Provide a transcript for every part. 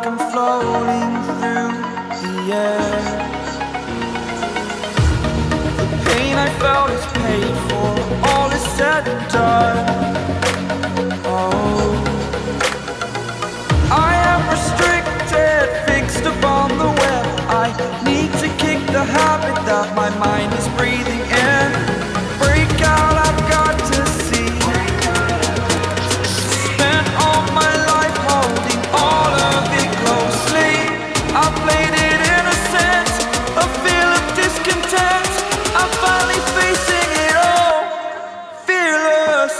like I'm floating through the air. The pain I felt is paid for, all is said and done. Oh, I am restricted, fixed upon the web. I need to kick the habit that my mind is breathing in. Break out, I've got to see. Spent all my life holding all of it closely. I played it innocent, a feel of discontent. I'm finally facing it all, fearless.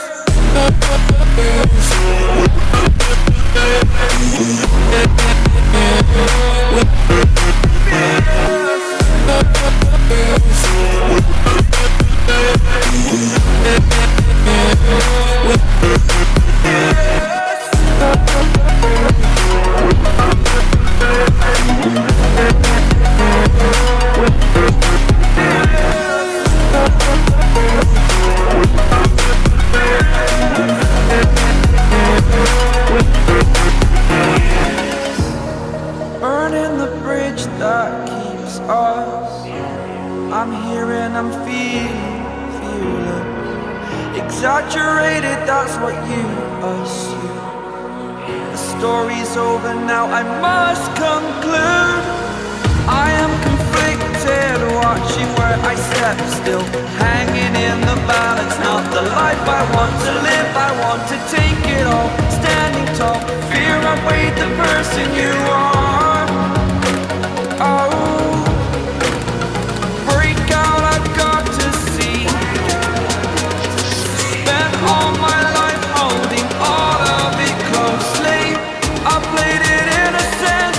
Burning the bridge that keeps us. I'm here and I'm feeling exaggerated, that's what you assume. The story's over now, I must conclude. I am conflicted, watching where I step still, hanging in the balance. Not the life I want to live, I want to take it all. Standing tall, fear I weighed the person you are. Oh, break out, I've got to see. Spent all my life holding all of it closely. I played it innocent,